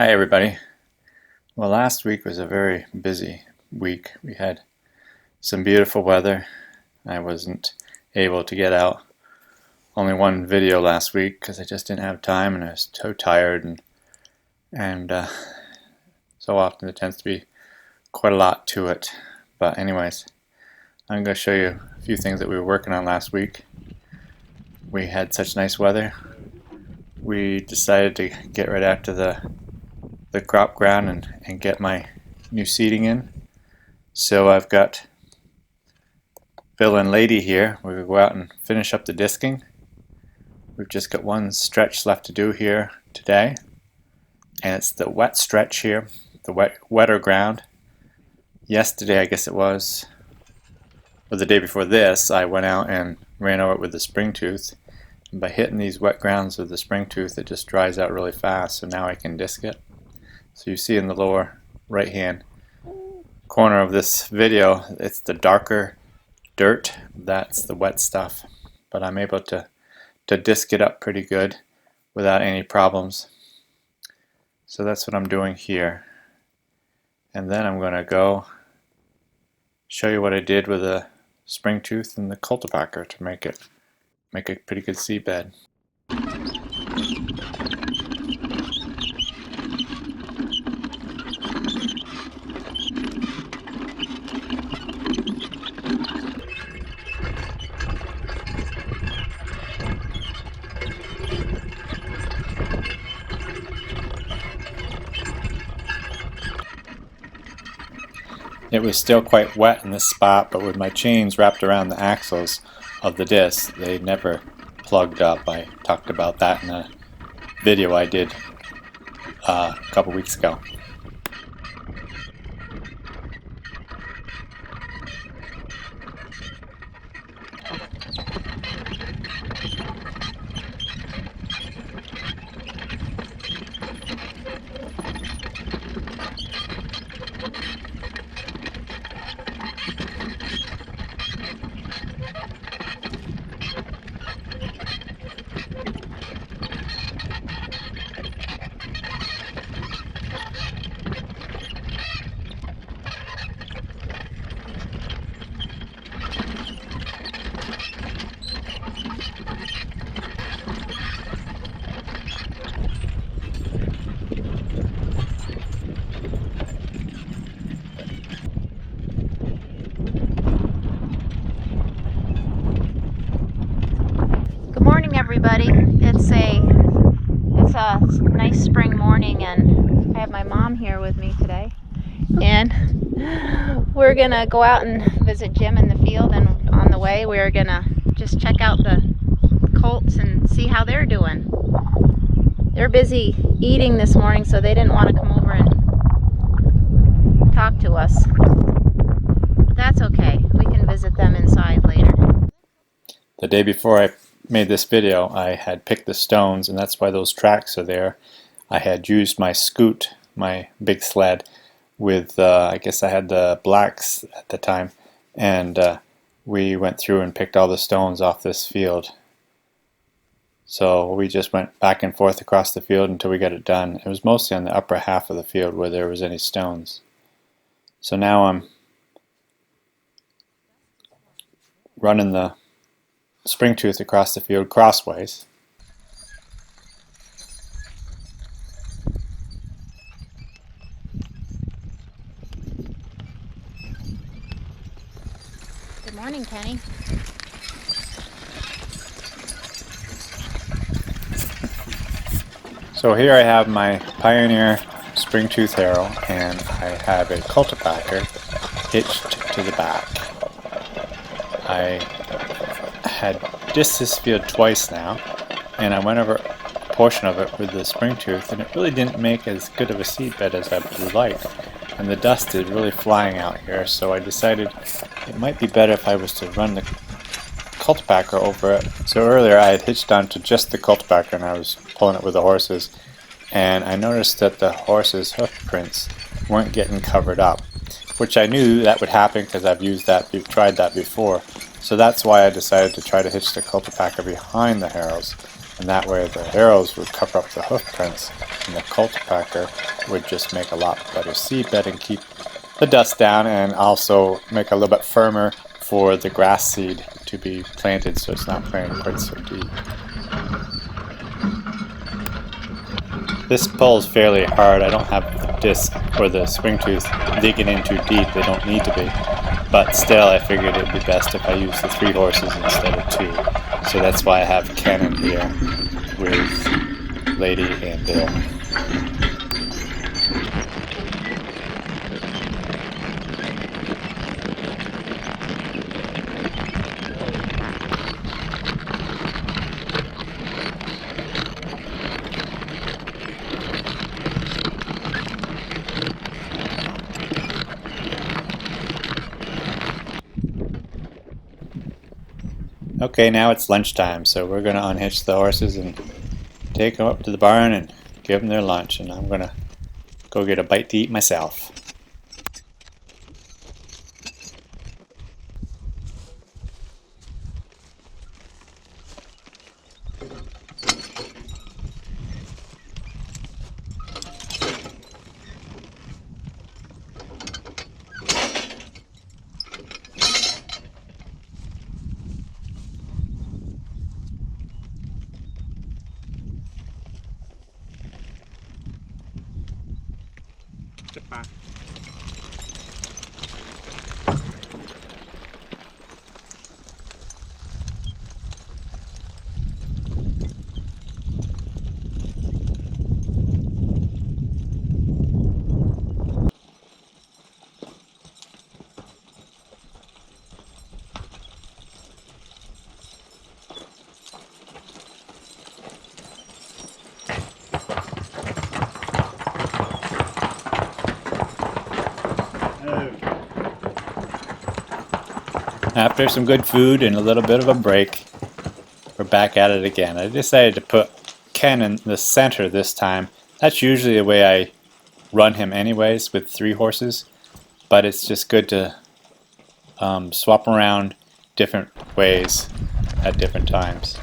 Hi everybody. Well, last week was a very busy week. We had some beautiful weather. I wasn't able to get out only one video last week because I just didn't have time and I was so tired and so often there tends to be quite a lot to it. But anyways, I'm going to show you a few things that we were working on last week. We had such nice weather. We decided to get right after the crop ground and get my new seeding in. So I've got Bill and Lady here. We're going to go out and finish up the disking. We've just got one stretch left to do here today, and it's the wet stretch here, the wetter ground. Yesterday, I guess it was, or the day before this, I went out and ran over it with the spring tooth. And by hitting these wet grounds with the spring tooth, it just dries out really fast, so now I can disc it. So you see in the lower right hand corner of this video, it's the darker dirt, that's the wet stuff. But I'm able to disc it up pretty good without any problems. So that's what I'm doing here. And then I'm going to go show you what I did with the spring tooth and the cultipacker to make a pretty good seed bed. It was still quite wet in this spot, but with my chains wrapped around the axles of the disc, they never plugged up. I talked about that in a video I did a couple weeks ago. Everybody, it's a nice spring morning, and I have my mom here with me today, and we're gonna go out and visit Jim in the field, and on the way we're gonna just check out the colts and see how they're doing. They're busy eating this morning, so they didn't want to come over and talk to us, but that's okay. We can visit them inside later. The day before I made this video, I had picked the stones, and that's why those tracks are there. I had used my scoot, my big sled, with I guess I had the blacks at the time, and we went through and picked all the stones off this field. So we just went back and forth across the field until we got it done. It was mostly on the upper half of the field where there was any stones. So now I'm running the spring tooth across the field crossways. Good morning, Kenny. So here I have my Pioneer spring tooth harrow, and I have a cultipacker hitched to the back. I had disked this field twice now, and I went over a portion of it with the spring tooth, and it really didn't make as good of a seed bed as I would like, and the dust is really flying out here, so I decided it might be better if I was to run the cultipacker over it. So earlier I had hitched onto just the cultipacker and I was pulling it with the horses, and I noticed that the horses' hoof prints weren't getting covered up, which I knew that would happen because I've tried that before. So that's why I decided to try to hitch the cultipacker behind the harrows. and that way the arrows would cover up the hoof prints, and the cultipacker would just make a lot better seed bed and keep the dust down, and also make a little bit firmer for the grass seed to be planted so it's not planted quite so deep. This pull is fairly hard. I don't have the disc or the swing tooth digging in too deep. They don't need to be. But still, I figured it would be best if I used the 3 horses instead of 2. So that's why I have Ken here with Lady and Bill. Okay, now it's lunchtime, so we're going to unhitch the horses and take them up to the barn and give them their lunch, and I'm going to go get a bite to eat myself. After some good food and a little bit of a break, we're back at it again. I decided to put Ken in the center this time. That's usually the way I run him anyways with 3 horses, but it's just good to swap around different ways at different times.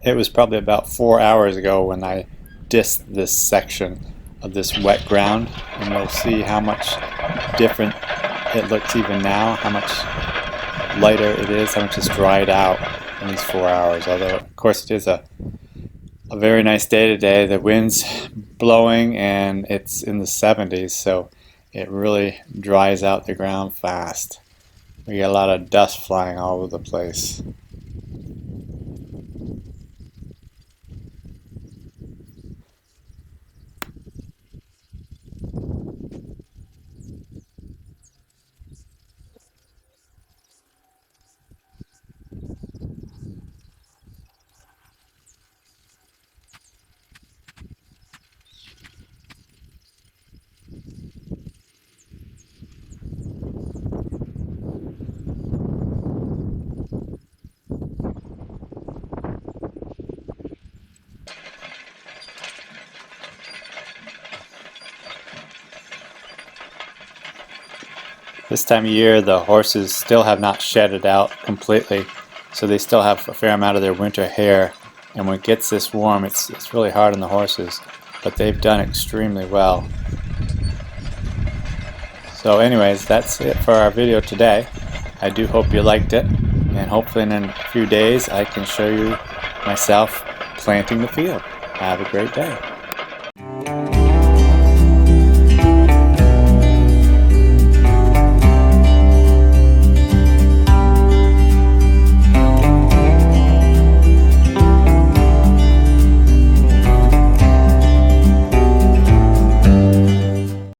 It was probably about 4 hours ago when I disked this section of this wet ground, and you'll see how much different it looks even now, how much lighter it is, how much it's dried out in these 4 hours. Although, of course, it is a very nice day today. The wind's blowing and it's in the 70s, so it really dries out the ground fast. We get a lot of dust flying all over the place. This time of year the horses still have not shedded out completely, so they still have a fair amount of their winter hair, and when it gets this warm it's really hard on the horses, but they've done extremely well. So anyways, that's it for our video today. I do hope you liked it, and hopefully in a few days I can show you myself planting the field. Have a great day.